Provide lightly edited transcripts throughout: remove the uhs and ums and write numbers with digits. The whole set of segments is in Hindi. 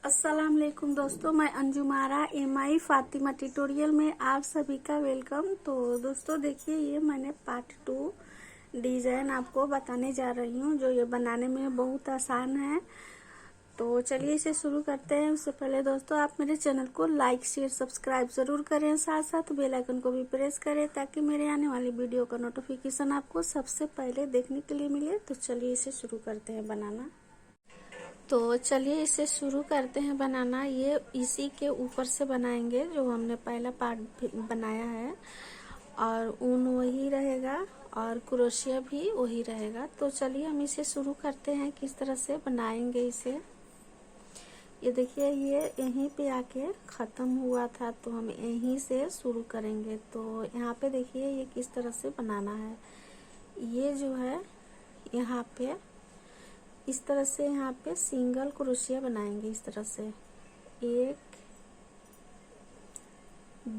अस्सलाम वालेकुम दोस्तों, मैं अंजुमारा एमआई फातिमा ट्यूटोरियल में आप सभी का वेलकम। तो दोस्तों देखिए, ये मैंने पार्ट 2 डिजाइन आपको बताने जा रही हूँ, जो ये बनाने में बहुत आसान है। तो चलिए इसे शुरू करते हैं। उससे पहले दोस्तों आप मेरे चैनल को लाइक शेयर सब्सक्राइब जरूर करें, साथ साथ बेल आइकन को भी प्रेस करें ताकि मेरे आने वाली वीडियो का नोटिफिकेशन आपको सबसे पहले देखने के लिए मिले। तो चलिए इसे शुरू करते हैं बनाना। तो चलिए इसे शुरू करते हैं बनाना। ये इसी के ऊपर से बनाएंगे जो हमने पहला पार्ट बनाया है, और ऊन वही रहेगा और क्रोशिया भी वही रहेगा। तो चलिए हम इसे शुरू करते हैं, किस तरह से बनाएंगे इसे। ये देखिए, ये यहीं पे आके खत्म हुआ था, तो हम यहीं से शुरू करेंगे। तो यहाँ पे देखिए ये किस तरह से बनाना है। ये जो है यहाँ पे इस तरह से यहाँ पे सिंगल क्रोशिया बनाएंगे। इस तरह से 1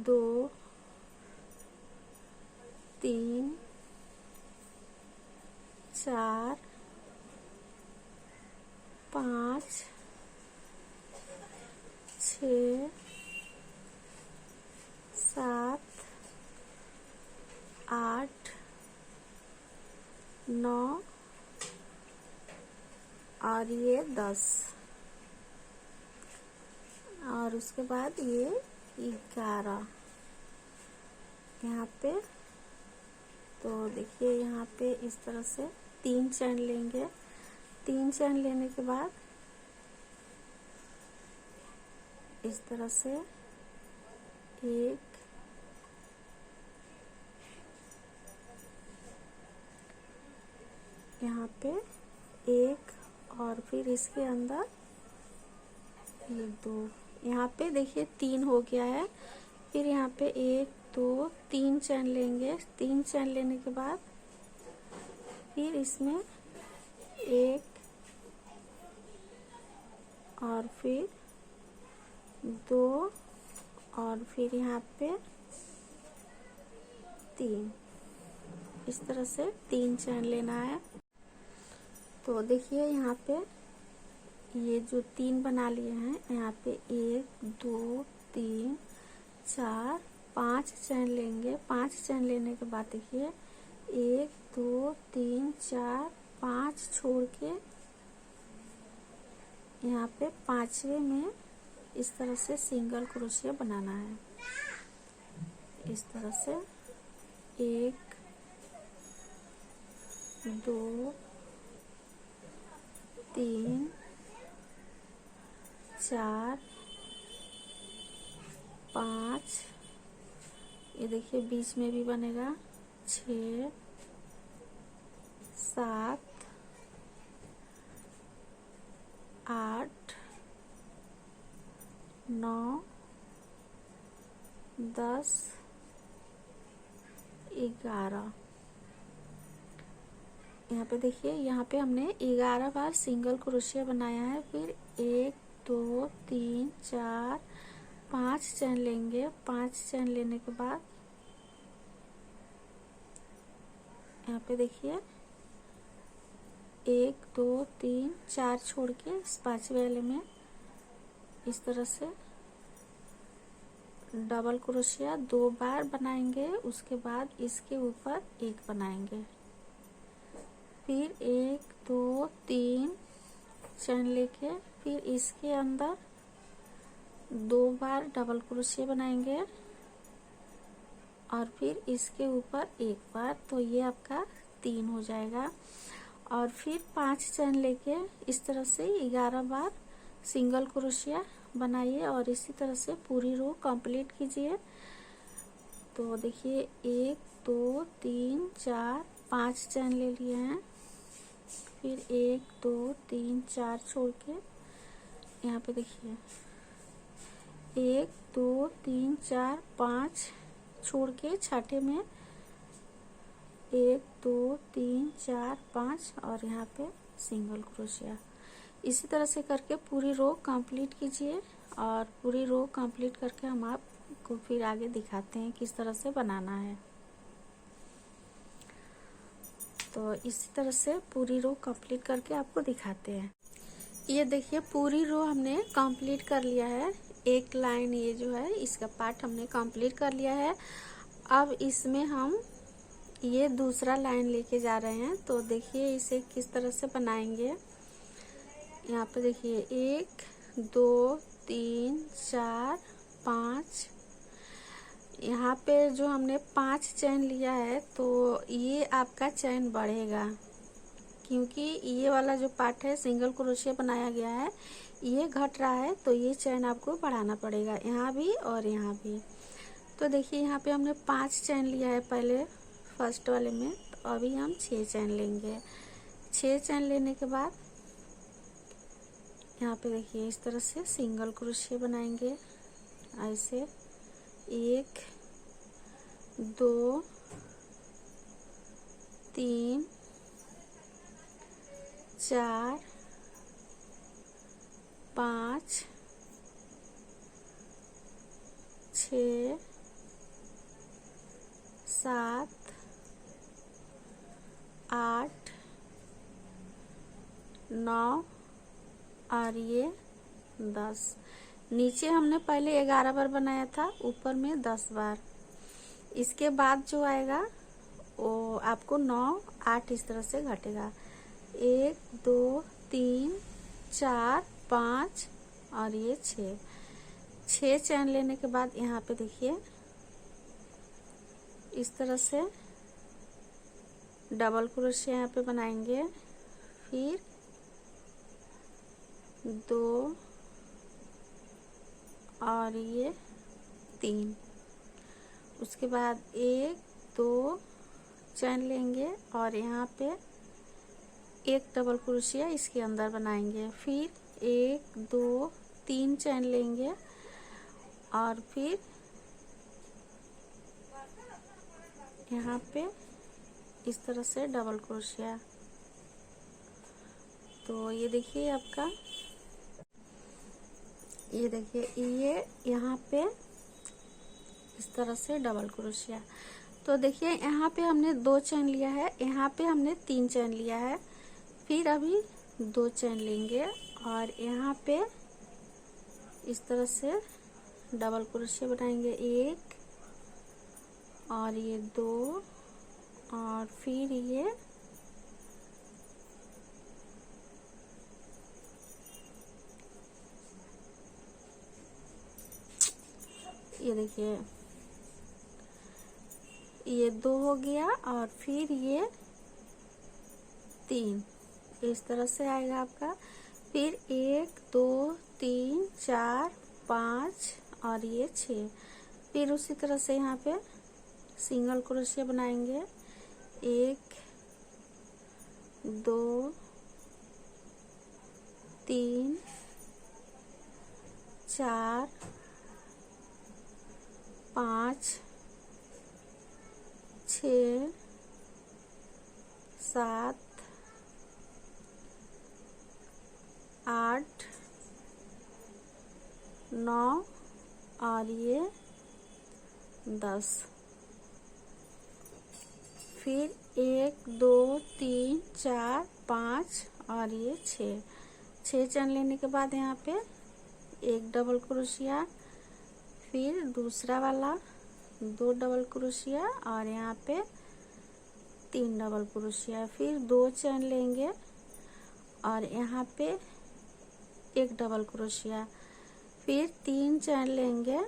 2 3 4 5 6 7 8 9 और ये 10, और उसके बाद ये 11 यहाँ पे। तो देखिए यहाँ पे इस तरह से 3 चैन लेंगे। 3 चैन लेने के बाद इस तरह से 1 यहाँ पे 1, और फिर इसके अंदर ये 2। यहाँ पे देखिए 3 हो गया है। फिर यहाँ पे 1 2 3 चैन लेंगे। 3 चैन लेने के बाद फिर इसमें 1 और फिर 2 और फिर यहाँ पे 3। इस तरह से 3 चैन लेना है। तो देखिए यहाँ पे ये जो 3 बना लिए हैं, यहाँ पे 1 2 3 4 5 चैन लेंगे। 5 चैन लेने के बाद देखिए 1 2 3 4 5 छोड़ के यहाँ पे 5वें में इस तरह से सिंगल क्रोशिया बनाना है। इस तरह से 1 2 3 4 5, ये देखिए बीच में भी बनेगा 6 7 8 9 10 11। यहाँ पे देखिए, यहाँ पे हमने 11 बार सिंगल क्रोशिया बनाया है। फिर 1 2 3 4 5 चैन लेंगे। 5 चैन लेने के बाद यहाँ पे देखिए 1 2 3 4 छोड़ के इस 5वें वाले में इस तरह से डबल क्रोशिया 2 बार बनाएंगे। उसके बाद इसके ऊपर 1 बनाएंगे। फिर 1 2 3 चैन लेके फिर इसके अंदर 2 बार डबल क्रोशिया बनाएंगे, और फिर इसके ऊपर 1 बार। तो ये आपका 3 हो जाएगा। और फिर 5 चैन लेके इस तरह से 11 बार सिंगल क्रोशिया बनाइए, और इसी तरह से पूरी रो कंप्लीट कीजिए। तो देखिए 1 2 3 4 5 चैन ले लिए हैं। फिर 1 2 3 4 छोड़ के यहाँ पे देखिए 1 2 3 4 5 छोड़ के छठे में 1 2 3 4 5 और यहाँ पे सिंगल क्रोशिया। इसी तरह से करके पूरी रो कंप्लीट कीजिए, और पूरी रो कंप्लीट करके हम आपको फिर आगे दिखाते हैं किस तरह से बनाना है। तो इसी तरह से पूरी रो कंप्लीट करके आपको दिखाते हैं। ये देखिए पूरी रो हमने कंप्लीट कर लिया है। एक लाइन ये जो है इसका पार्ट हमने कंप्लीट कर लिया है। अब इसमें हम ये दूसरा लाइन लेके जा रहे हैं। तो देखिए इसे किस तरह से बनाएंगे। यहाँ पे देखिए 1 2 3 4 5, यहाँ पे जो हमने 5 चैन लिया है तो ये आपका चैन बढ़ेगा, क्योंकि ये वाला जो पार्ट है सिंगल क्रोशिया बनाया गया है, ये घट रहा है तो ये चैन आपको बढ़ाना पड़ेगा, यहाँ भी और यहाँ भी। तो देखिए यहाँ पे हमने 5 चैन लिया है पहले फर्स्ट वाले में, तो अभी हम 6 चैन लेंगे। 6 चैन लेने के बाद यहाँ पे देखिए इस तरह से सिंगल क्रोशिया बनाएंगे। ऐसे 1 2 3 4 5 6 7 8 9 और ये 10। नीचे हमने पहले 11 बार बनाया था, ऊपर में 10 बार। इसके बाद जो आएगा वो आपको 9 8 इस तरह से घटेगा। 1 2 3 4 5 और ये 6 चैन लेने के बाद यहाँ पे देखिए इस तरह से डबल क्रोशिया यहाँ पे बनाएंगे। फिर 2 और ये 3। उसके बाद 1 2 चैन लेंगे और यहाँ पे एक डबल क्रोशिया इसके अंदर बनाएंगे। फिर 1 2 3 चैन लेंगे और फिर यहाँ पे इस तरह से डबल क्रोशिया। तो ये देखिए आपका, ये देखिए ये यहाँ पे इस तरह से डबल क्रोशिया। तो देखिए यहाँ पे हमने 2 चैन लिया है, यहाँ पे हमने 3 चैन लिया है। फिर अभी 2 चैन लेंगे और यहाँ पे इस तरह से डबल क्रोशिया बनाएंगे। 1 और ये 2 और फिर ये देखिए ये 2 हो गया और फिर ये 3 इस तरह से आएगा आपका। फिर 1 2 3 4 5 और ये 6। फिर उसी तरह से यहाँ पे सिंगल क्रोशिया बनाएंगे। 1 2 3 4 5 6 7 8 9 और ये 10। फिर 1 2 3 4 5 और ये 6 चैन लेने के बाद यहाँ पे एक डबल क्रोशिया, फिर दूसरा वाला 2 डबल क्रोशिया और यहाँ पे 3 डबल क्रोशिया। फिर 2 चैन लेंगे और यहाँ पे एक डबल क्रोशिया। फिर 3 चैन लेंगे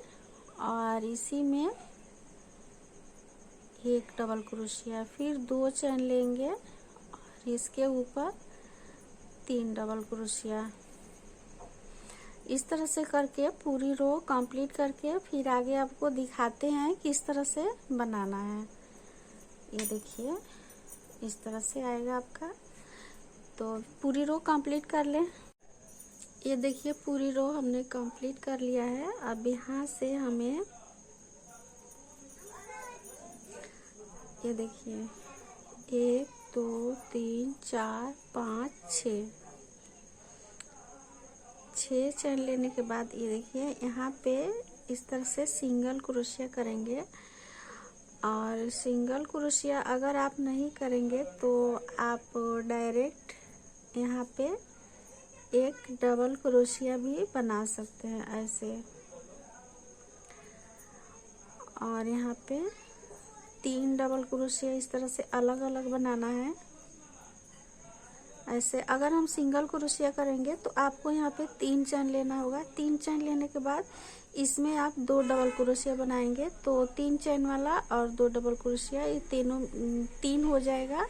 और इसी में एक डबल क्रोशिया। फिर 2 चैन लेंगे और इसके ऊपर 3 डबल क्रोशिया। इस तरह से करके पूरी रो कंप्लीट करके फिर आगे आपको दिखाते हैं किस तरह से बनाना है। ये देखिए इस तरह से आएगा आपका। तो पूरी रो कंप्लीट कर लें। ये देखिए पूरी रो हमने कंप्लीट कर लिया है। अब यहाँ से हमें ये देखिए 1 2 3 4 5 6 चैन लेने के बाद ये देखिए यहाँ पे इस तरह से सिंगल क्रोशिया करेंगे। और सिंगल क्रोशिया अगर आप नहीं करेंगे तो आप डायरेक्ट यहाँ पे एक डबल क्रोशिया भी बना सकते हैं ऐसे। और यहाँ पे 3 डबल क्रोशिया इस तरह से अलग अलग बनाना है ऐसे। अगर हम सिंगल क्रोशिया करेंगे तो आपको यहाँ पे 3 चेन लेना होगा। 3 चेन लेने के बाद इसमें आप 2 डबल क्रोशिया बनाएंगे तो 3 चेन वाला और 2 डबल क्रोशिया, ये तीनों 3 हो जाएगा।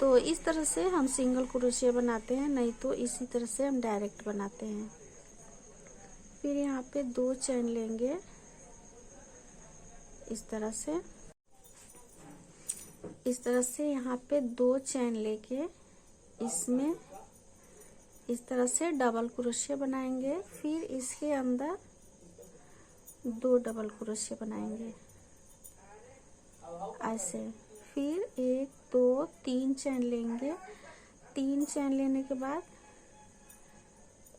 तो इस तरह से हम सिंगल क्रोशिया बनाते हैं, नहीं तो इसी तरह से हम डायरेक्ट बनाते हैं। फिर यहाँ पे 2 चेन लेंगे इस तरह से यहाँ पे 2 चेन लेके इसमें इस तरह से डबल क्रोशिया बनाएंगे। फिर इसके अंदर 2 डबल क्रोशिया बनाएंगे ऐसे। फिर 1 2 3 चेन लेंगे। 3 चेन लेने के बाद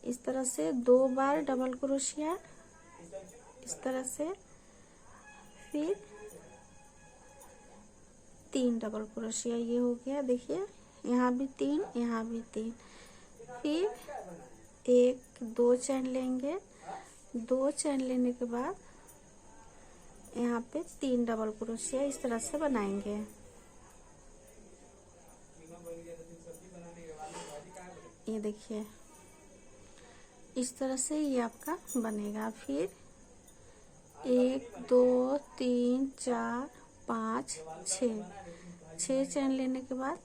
इस तरह से 2 बार डबल क्रोशिया इस तरह से। फिर 3 डबल क्रोशिया, ये हो गया। देखिए यहाँ भी 3, यहाँ भी 3। फिर 1 2 चेन लेंगे। 2 चेन लेने के बाद यहाँ पे 3 डबल क्रोशिया इस तरह से बनाएंगे। ये देखिए इस तरह से ये आपका बनेगा। फिर 1 2 3 4 5 6 चेन लेने के बाद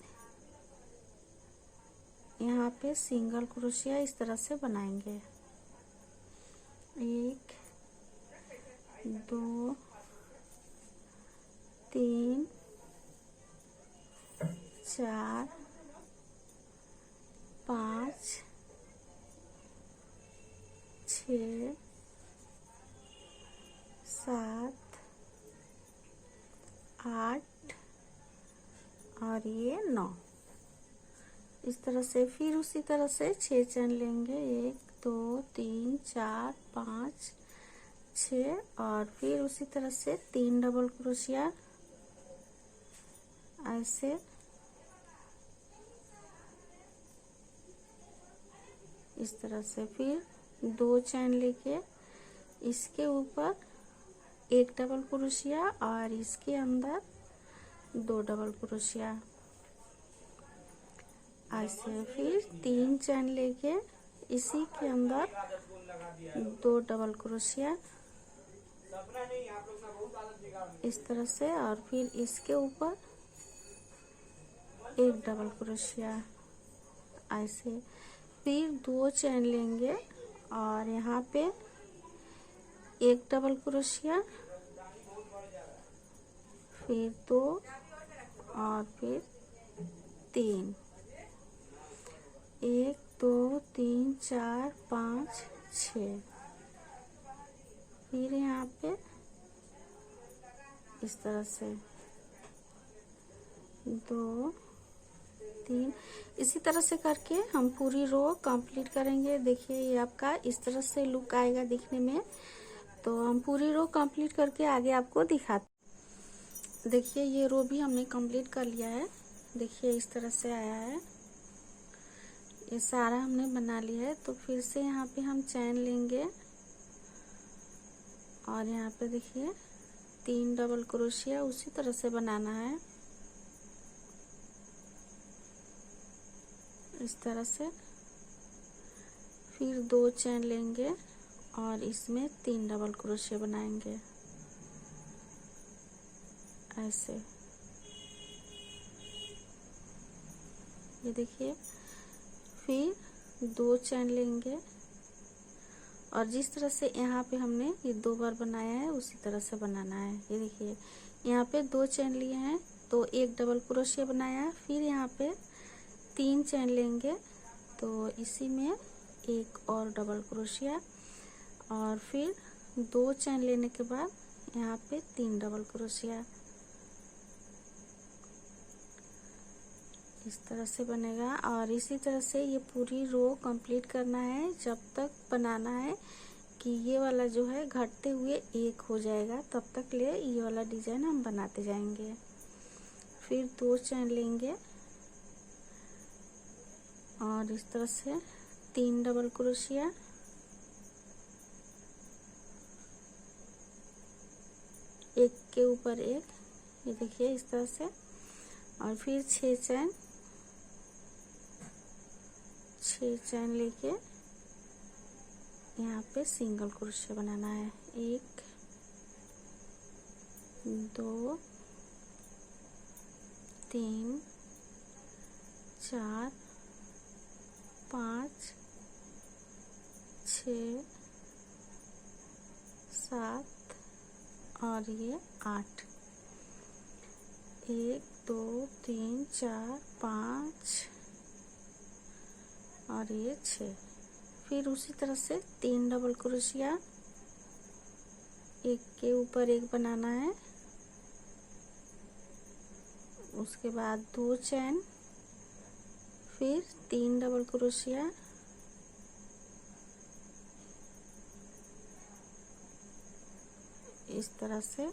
यहाँ पे सिंगल क्रोशिया इस तरह से बनाएंगे। 1 2 3 4 5 6 7 8 और ये 9 इस तरह से। फिर उसी तरह से 6 चेन लेंगे। 1 2 3 4 5 6 और फिर उसी तरह से 3 डबल क्रोशिया ऐसे। इस तरह से फिर 2 चेन लेके इसके ऊपर 1 डबल क्रोशिया और इसके अंदर 2 डबल क्रोशिया ऐसे। फिर 3 चेन लेके इसी के अंदर 2 डबल क्रोशिया इस तरह से और फिर इसके ऊपर 1 डबल क्रोशिया ऐसे। फिर 2 चेन लेंगे और यहाँ पे 1 डबल क्रोशिया, फिर 2 और फिर 3। 1 2 3 4 5 6। फिर यहाँ पे इस तरह से 2 3 इसी तरह से करके हम पूरी रो कंप्लीट करेंगे। देखिए ये आपका इस तरह से लुक आएगा दिखने में। तो हम पूरी रो कंप्लीट करके आगे आपको दिखाते। देखिए ये रो भी हमने कंप्लीट कर लिया है। देखिए इस तरह से आया है, ये सारा हमने बना लिया है। तो फिर से यहाँ पे हम चैन लेंगे और यहाँ पे देखिए 3 डबल क्रोशिया उसी तरह से बनाना है इस तरह से। फिर 2 चैन लेंगे और इसमें 3 डबल क्रोशिया बनाएंगे ऐसे। ये देखिए फिर 2 चैन लेंगे और जिस तरह से यहाँ पे हमने ये 2 बार बनाया है उसी तरह से बनाना है। ये देखिए यहाँ पे 2 चैन लिए हैं तो 1 डबल क्रोशिया बनाया। फिर यहाँ पे 3 चैन लेंगे तो इसी में 1 और डबल क्रोशिया और फिर 2 चैन लेने के बाद यहाँ पे 3 डबल क्रोशिया इस तरह से बनेगा। और इसी तरह से ये पूरी रो कंप्लीट करना है जब तक बनाना है कि ये वाला जो है घटते हुए 1 हो जाएगा, तब तक ले ये वाला डिजाइन हम बनाते जाएंगे। फिर 2 चैन लेंगे और इस तरह से 3 डबल क्रोशिया, एक के ऊपर एक, ये देखिए इस तरह से, और फिर 6 चैन लेके यहाँ पे सिंगल क्रोशिया बनाना है। 1 2 3 4 5 6 7 और ये 8, 1 2 3 4 5 और ये 6। फिर उसी तरह से 3 डबल क्रोशिया, एक के ऊपर एक बनाना है, उसके बाद 2 चैन, फिर 3 डबल क्रोशिया, इस तरह से,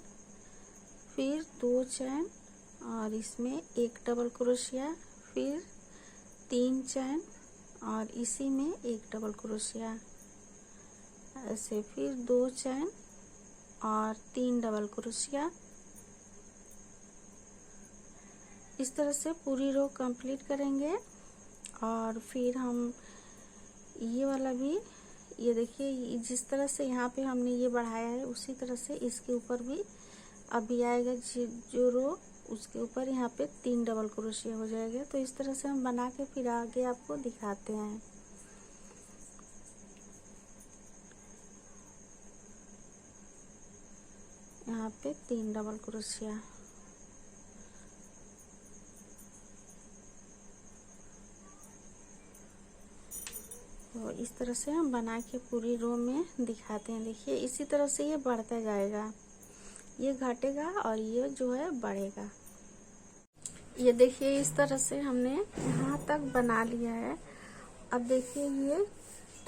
फिर 2 चैन और इसमें एक डबल क्रोशिया, फिर 3 चैन और इसी में एक डबल क्रोशिया, ऐसे फिर 2 चैन और 3 डबल क्रोशिया। इस तरह से पूरी रो कंप्लीट करेंगे। और फिर हम ये वाला भी, ये देखिए जिस तरह से यहाँ पे हमने ये बढ़ाया है उसी तरह से इसके ऊपर भी अभी आएगा जो रो, उसके ऊपर यहाँ पे 3 डबल क्रोशिया हो जाएगा। तो इस तरह से हम बना के फिर आगे आपको दिखाते हैं। यहाँ पे 3 डबल क्रोशिया, तो इस तरह से हम बना के पूरी रो में दिखाते हैं। देखिए इसी तरह से ये बढ़ता जाएगा, ये घटेगा और ये जो है बढ़ेगा। ये देखिए इस तरह से हमने यहाँ तक बना लिया है। अब देखिए ये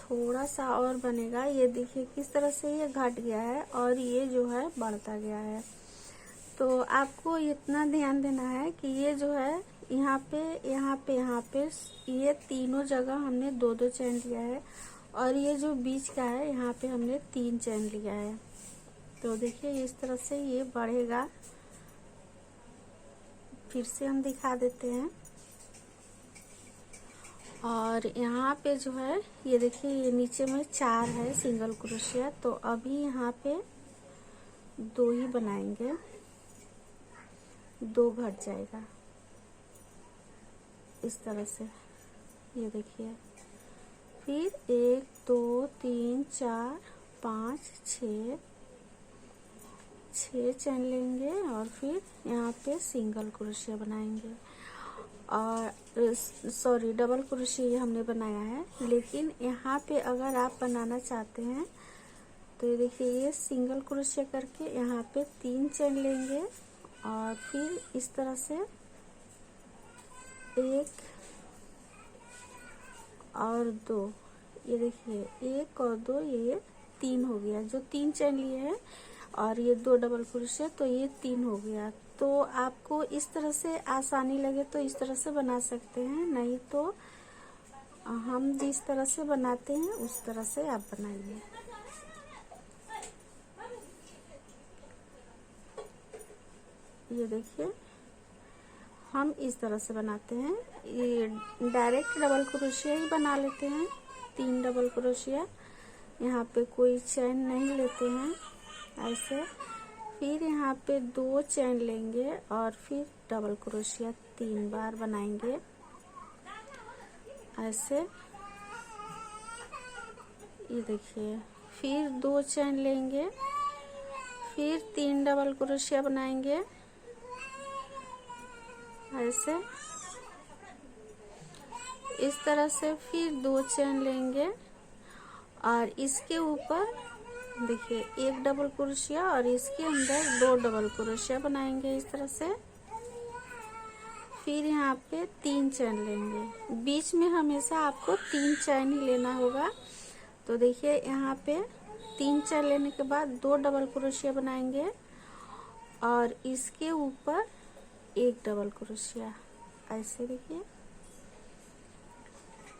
थोड़ा सा और बनेगा। ये देखिए किस तरह से ये घट गया है और ये जो है बढ़ता गया है। तो आपको इतना ध्यान देना है कि ये जो है यहाँ पे ये तीनों जगह हमने 2-2 चैन लिया है और ये जो बीच का है यहाँ पे हमने 3 चैन लिया है। तो देखिए इस तरह से ये बढ़ेगा। फिर से हम दिखा देते हैं। और यहाँ पे जो है ये देखिए ये नीचे में 4 है सिंगल क्रोशिया, तो अभी यहाँ पे 2 ही बनाएंगे, 2 घट जाएगा इस तरह से। ये देखिए फिर 1 2 3 4 5 6 चैन लेंगे और फिर यहाँ पे सिंगल क्रोशिया बनाएंगे। और सॉरी डबल क्रोशिया हमने बनाया है, लेकिन यहाँ पे अगर आप बनाना चाहते हैं तो ये देखिए ये सिंगल क्रोशिया करके यहाँ पे 3 चैन लेंगे और फिर इस तरह से 1 और 2, ये देखिए 1 और 2, ये 3 हो गया। जो 3 चैन लिए हैं और ये 2 डबल क्रोशिया, तो ये 3 हो गया। तो आपको इस तरह से आसानी लगे तो इस तरह से बना सकते हैं, नहीं तो हम जिस तरह से बनाते हैं उस तरह से आप बनाइए। ये देखिए हम इस तरह से बनाते हैं। ये डायरेक्ट डबल क्रोशिया ही बना लेते हैं, 3 डबल क्रोशिया, यहाँ पे कोई चैन नहीं लेते हैं ऐसे। फिर यहाँ पे 2 चैन लेंगे और फिर डबल क्रोशिया 3 बार बनाएंगे ऐसे। ये देखिए फिर 2 चैन लेंगे, फिर 3 डबल क्रोशिया बनाएंगे ऐसे। इस तरह से फिर 2 चैन लेंगे और इसके ऊपर देखिए 1 डबल क्रोशिया और इसके अंदर 2 डबल क्रोशिया बनाएंगे इस तरह से। फिर यहाँ पे 3 चैन लेंगे, बीच में हमेशा आपको 3 चैन ही लेना होगा। तो देखिए यहाँ पे 3 चैन लेने के बाद 2 डबल क्रोशिया बनाएंगे और इसके ऊपर 1 डबल क्रोशिया ऐसे। देखिए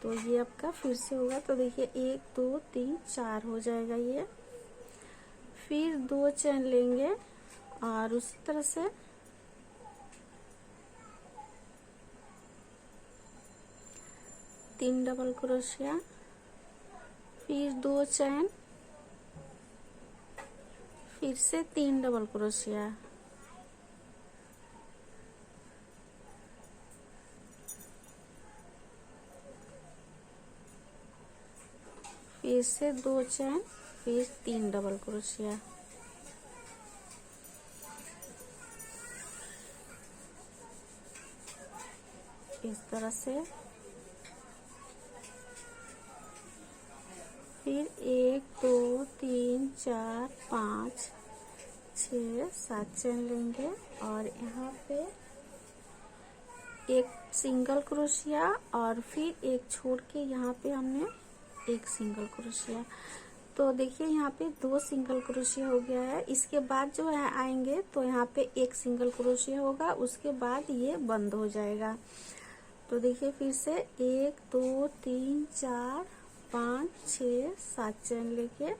तो ये आपका फिर से होगा। तो देखिए 1 2 3 4 हो जाएगा ये। फिर 2 चेन लेंगे और उसी तरह से तीन डबल क्रोशिया, फिर 2 चेन, फिर से 3 डबल क्रोशिया, फिर से 2 चेन, फिर 3 डबल क्रोशिया, इस तरह से। फिर 1 2 3 4 5 6 7 चेन लेंगे और यहाँ पे एक सिंगल क्रोशिया और फिर एक छोड़ के यहाँ पे हमने एक सिंगल क्रोशिया। तो देखिए यहाँ पे 2 सिंगल क्रोशिया हो गया है। इसके बाद जो है आएंगे तो यहाँ पे एक सिंगल क्रोशिया होगा, उसके बाद ये बंद हो जाएगा। तो देखिए फिर से 1 2 3 4 5 6 7 चेन लेके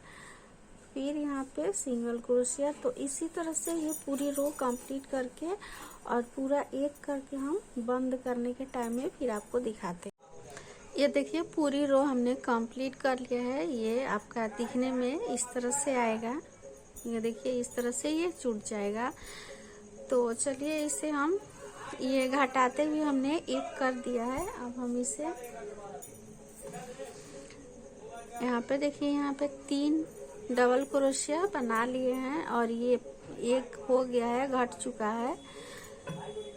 फिर यहाँ पे सिंगल क्रोशिया। तो इसी तरह से ये पूरी रो कंप्लीट करके और पूरा एक करके हम बंद करने के टाइम में फिर आपको दिखाते हैं। ये देखिए पूरी रो हमने कंप्लीट कर लिया है। ये आपका दिखने में इस तरह से आएगा। ये देखिए इस तरह से ये जुड़ जाएगा। तो चलिए इसे हम ये घटाते हुए हमने एक कर दिया है। अब हम इसे यहाँ पे देखिए यहाँ पे 3 डबल क्रोशिया बना लिए हैं और ये एक हो गया है, घट चुका है।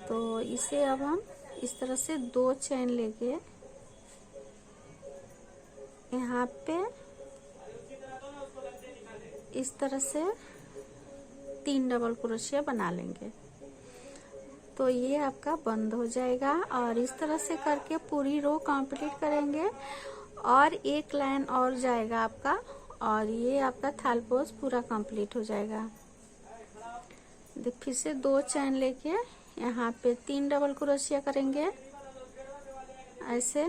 तो इसे अब हम इस तरह से 2 चेन लेके यहाँ पे इस तरह से 3 डबल क्रोशिया बना लेंगे। तो ये आपका बंद हो जाएगा और इस तरह से करके पूरी रो कंप्लीट करेंगे और एक लाइन और जाएगा आपका और ये आपका थाल पोज पूरा कंप्लीट हो जाएगा। फिर से 2 चेन लेके यहाँ पे 3 डबल क्रोशिया करेंगे ऐसे,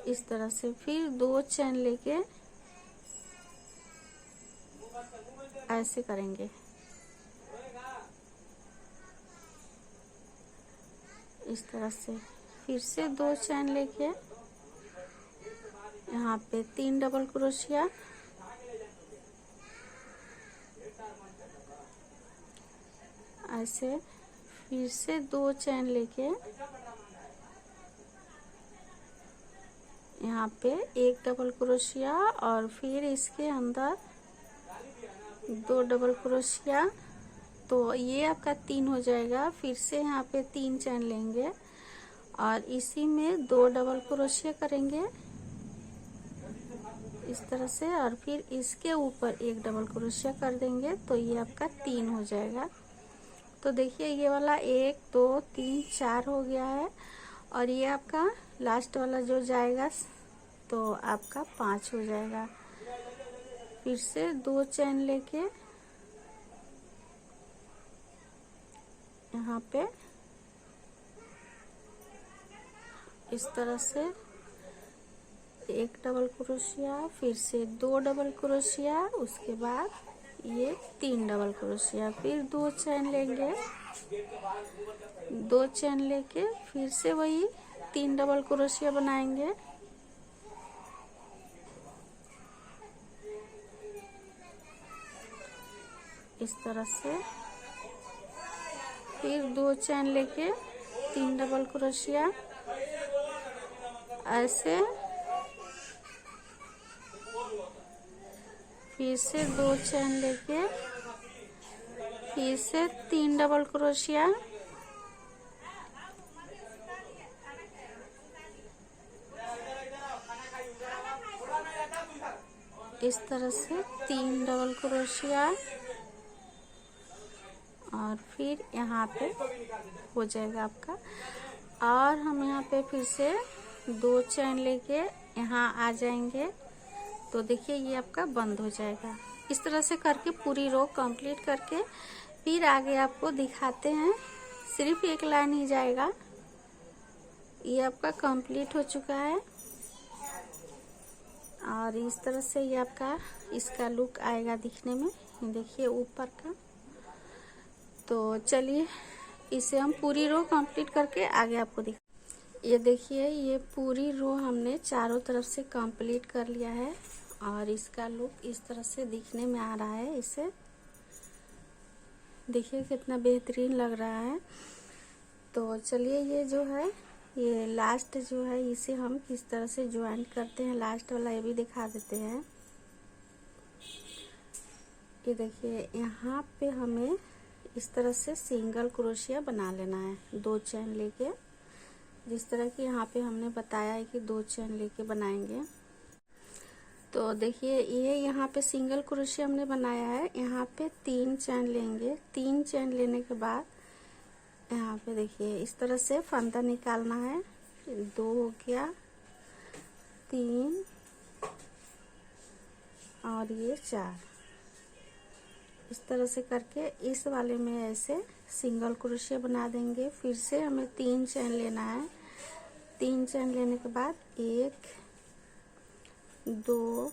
इस तरह से। फिर 2 चेन लेके ऐसे करेंगे, इस तरह से। फिर से 2 चेन लेके यहाँ पे 3 डबल क्रोशिया, ऐसे। फिर से 2 चेन लेके यहाँ पे एक डबल क्रोशिया और फिर इसके अंदर 2 डबल क्रोशिया। तो ये आपका 3 हो जाएगा। फिर से यहाँ पे 3 चेन लेंगे और इसी में 2 डबल क्रोशिया करेंगे इस तरह से और फिर इसके ऊपर एक डबल क्रोशिया कर देंगे। तो ये आपका 3 हो जाएगा। तो देखिए ये वाला 1 2 3 4 हो गया है और ये आपका लास्ट वाला जो जाएगा तो आपका 5 हो जाएगा। फिर से 2 चेन लेके यहाँ पे इस तरह से एक डबल क्रोशिया, फिर से 2 डबल क्रोशिया, उसके बाद ये 3 डबल क्रोशिया, फिर 2 चेन लेंगे, 2 चेन लेके फिर से वही 3 डबल क्रोशिया बनाएंगे। इस तरह से फिर 2 चेन लेके 3 डबल क्रोशिया ऐसे, फिर से 2 चेन लेके फिर से 3 डबल क्रोशिया, इस तरह से 3 डबल क्रोशिया और फिर यहाँ पे हो जाएगा आपका। और हम यहाँ पे फिर से 2 चेन लेके यहाँ आ जाएंगे। तो देखिए ये आपका बंद हो जाएगा। इस तरह से करके पूरी रो कंप्लीट करके फिर आगे आपको दिखाते हैं। सिर्फ एक लाइन ही जाएगा। ये आपका कंप्लीट हो चुका है और इस तरह से ये आपका इसका लुक आएगा दिखने में। देखिए ऊपर का। तो चलिए इसे हम पूरी रो कंप्लीट करके आगे आपको दिखा। ये देखिए ये पूरी रो हमने चारों तरफ से कंप्लीट कर लिया है और इसका लुक इस तरह से दिखने में आ रहा है। इसे देखिए कितना बेहतरीन लग रहा है। तो चलिए ये जो है ये लास्ट जो है इसे हम किस तरह से ज्वाइन करते हैं, लास्ट वाला ये भी दिखा देते हैं। ये देखिए यहाँ पे हमें इस तरह से सिंगल क्रोशिया बना लेना है, 2 चेन लेके, जिस तरह की यहाँ पे हमने बताया है कि 2 चेन लेके बनाएंगे। तो देखिए ये यहाँ पे सिंगल क्रोशिया हमने बनाया है। यहाँ पे 3 चेन लेंगे। 3 चेन लेने के बाद यहाँ पे देखिए इस तरह से फंदा निकालना है। 2 हो गया, 3 और ये 4। इस तरह से करके इस वाले में ऐसे सिंगल क्रोशिया बना देंगे। फिर से हमें 3 चेन लेना है। 3 चेन लेने के बाद 1 2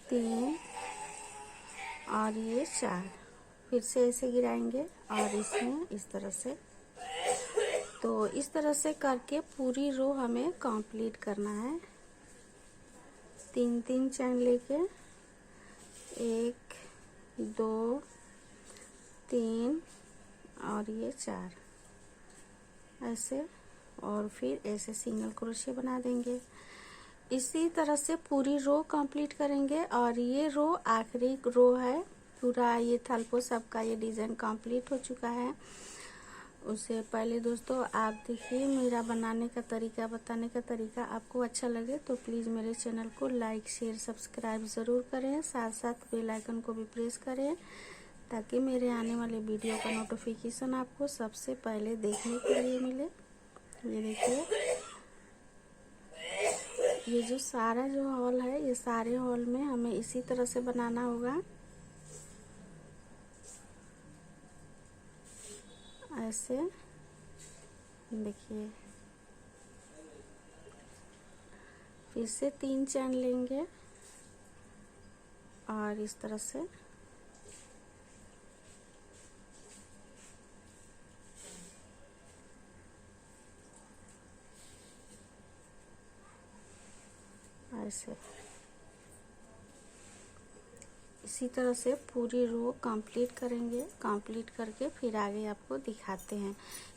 3 और ये 4। फिर से ऐसे गिराएंगे और इसमें इस तरह से। तो इस तरह से करके पूरी रो हमें कंप्लीट करना है। 3 चेन लेके 1 2 3 और ये 4 ऐसे, और फिर ऐसे सिंगल क्रोशिया बना देंगे। इसी तरह से पूरी रो कंप्लीट करेंगे और ये रो आखिरी रो है। पूरा ये थलपो सबका ये डिजाइन कंप्लीट हो चुका है। उससे पहले दोस्तों आप देखिए मेरा बनाने का तरीका, बताने का तरीका आपको अच्छा लगे तो प्लीज़ मेरे चैनल को लाइक शेयर सब्सक्राइब ज़रूर करें। साथ साथ बेल आइकन को भी प्रेस करें ताकि मेरे आने वाले वीडियो का नोटिफिकेशन आपको सबसे पहले देखने के लिए मिले। ये देखिए ये जो सारा जो हॉल है, ये सारे हॉल में हमें इसी तरह से बनाना होगा। ऐसे देखिए फिर से 3 चैन लेंगे और इस तरह से ऐसे इसी तरह से पूरी रो कंप्लीट करेंगे। कंप्लीट करके फिर आगे आपको दिखाते हैं।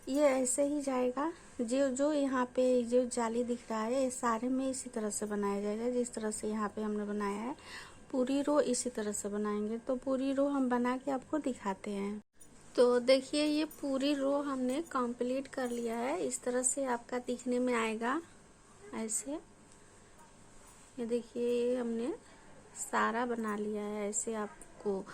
ये ऐसे ही जाएगा। जो यहाँ पे जो जाली दिख रहा है ये सारे में इसी तरह से बनाया जाएगा जिस तरह से यहाँ पे हमने बनाया है। पूरी रो इसी तरह से बनाएंगे। तो पूरी रो हम बना के आपको दिखाते हैं। तो देखिए ये पूरी रो हमने कंप्लीट कर लिया है। इस तरह से आपका दिखने में आएगा ऐसे। ये देखिए ये हमने सारा बना लिया है। ऐसे आपको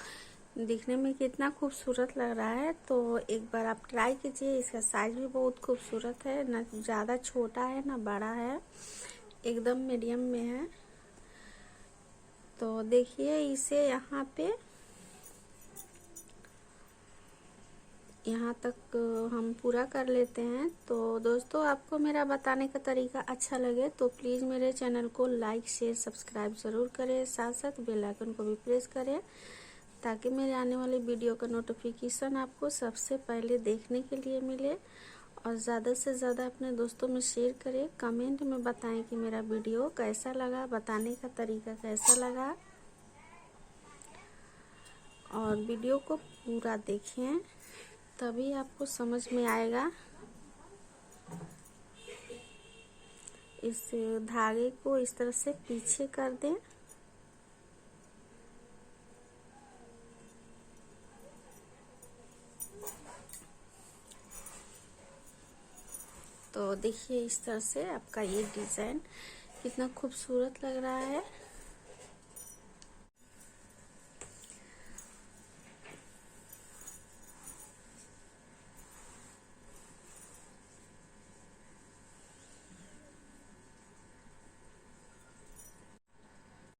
दिखने में कितना खूबसूरत लग रहा है। तो एक बार आप ट्राई कीजिए। इसका साइज भी बहुत खूबसूरत है, ना ज़्यादा छोटा है ना बड़ा है, एकदम मीडियम में है। तो देखिए इसे यहाँ तक हम पूरा कर लेते हैं। तो दोस्तों आपको मेरा बताने का तरीका अच्छा लगे तो प्लीज़ मेरे चैनल को लाइक शेयर सब्सक्राइब ज़रूर करें। साथ साथ बेल आइकन को भी प्रेस करें ताकि मेरे आने वाले वीडियो का नोटिफिकेशन आपको सबसे पहले देखने के लिए मिले। और ज़्यादा से ज़्यादा अपने दोस्तों में शेयर करें। कमेंट में बताएं कि मेरा वीडियो कैसा लगा, बताने का तरीका कैसा लगा, और वीडियो को पूरा देखें तभी आपको समझ में आएगा। इस धागे को इस तरह से पीछे कर दें। तो देखिए इस तरह से आपका ये डिज़ाइन कितना खूबसूरत लग रहा है।